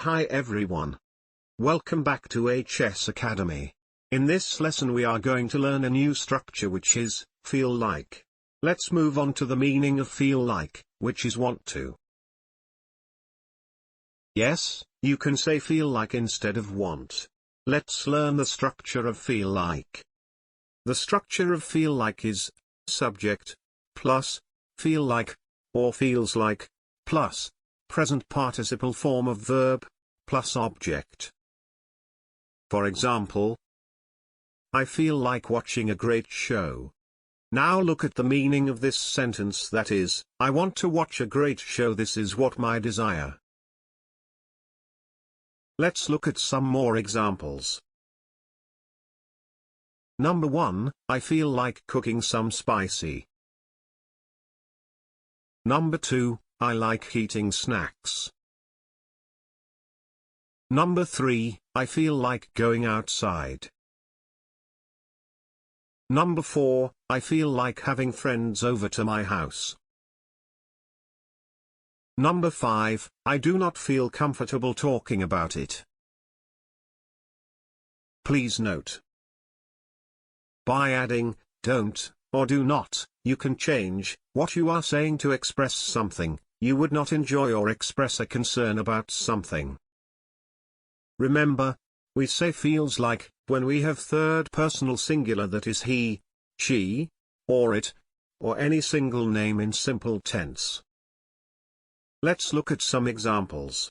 Hi everyone. Welcome back to HS Academy. In this lesson we are going to learn a new structure which is, feel like. Let's move on to the meaning of feel like, which is want to. Yes, you can say feel like instead of want. Let's learn the structure of feel like. The structure of feel like is, subject, plus, feel like, or feels like, plus, present participle form of verb, plus object. For example, I feel like watching a great show. Now look at the meaning of this sentence, that is, I want to watch a great show, this is what my desire. Let's look at some more examples. Number 1, I feel like cooking some spicy. Number 2, I like eating snacks. Number 3, I feel like going outside. Number 4, I feel like having friends over to my house. Number 5, I do not feel comfortable talking about it. Please note, by adding, don't, or do not, you can change what you are saying to express something you would not enjoy or express a concern about something. Remember, we say feels like when we have third personal singular, that is he, she, or it, or any single name in simple tense. Let's look at some examples.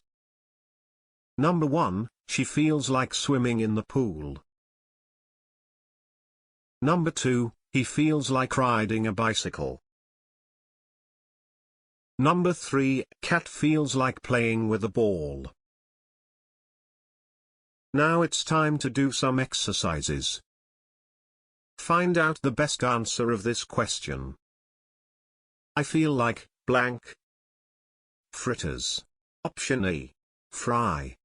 Number 1, she feels like swimming in the pool. Number 2, he feels like riding a bicycle. Number 3, cat feels like playing with a ball. Now it's time to do some exercises. Find out the best answer of this question. I feel like, blank. Fritters. Option A. Fry.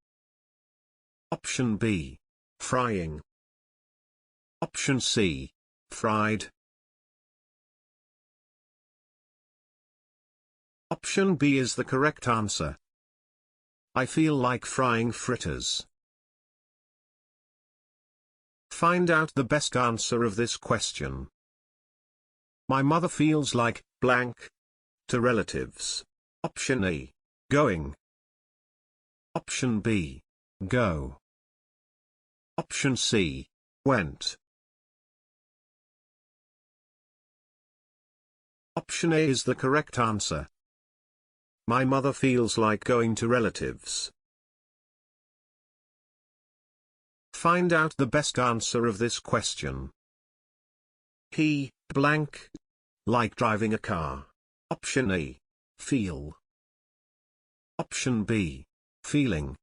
Option B. Frying. Option C. Fried. Option B is the correct answer. I feel like frying fritters. Find out the best answer of this question. My mother feels like, blank, to relatives. Option A. Going. Option B. Go. Option C. Went. Option A is the correct answer. My mother feels like going to relatives. Find out the best answer of this question. He, blank, like driving a car. Option A. Feel. Option B. Feeling.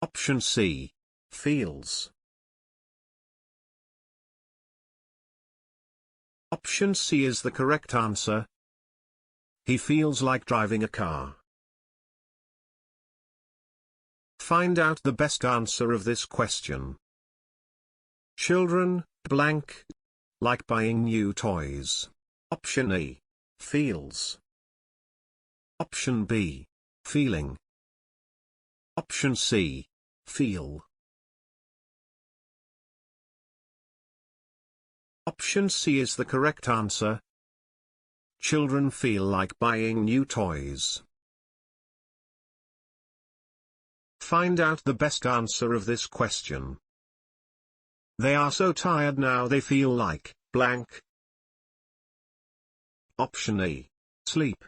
Option C. Feels. Option C is the correct answer. He feels like driving a car. Find out the best answer of this question. Children, blank, like buying new toys. Option A. Feels. Option B. Feeling. Option C. Feel. Option C is the correct answer. Children feel like buying new toys. Find out the best answer of this question. They are so tired now they feel like, blank. Option A. Sleep.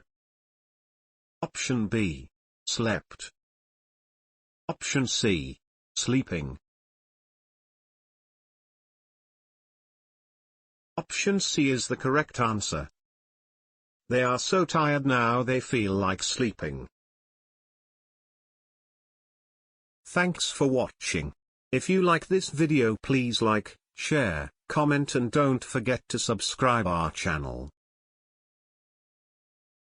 Option B. Slept. Option C. Sleeping. Option C is the correct answer. They are so tired now they feel like sleeping. Thanks for watching. If you like this video, please like, share, comment and don't forget to subscribe our channel.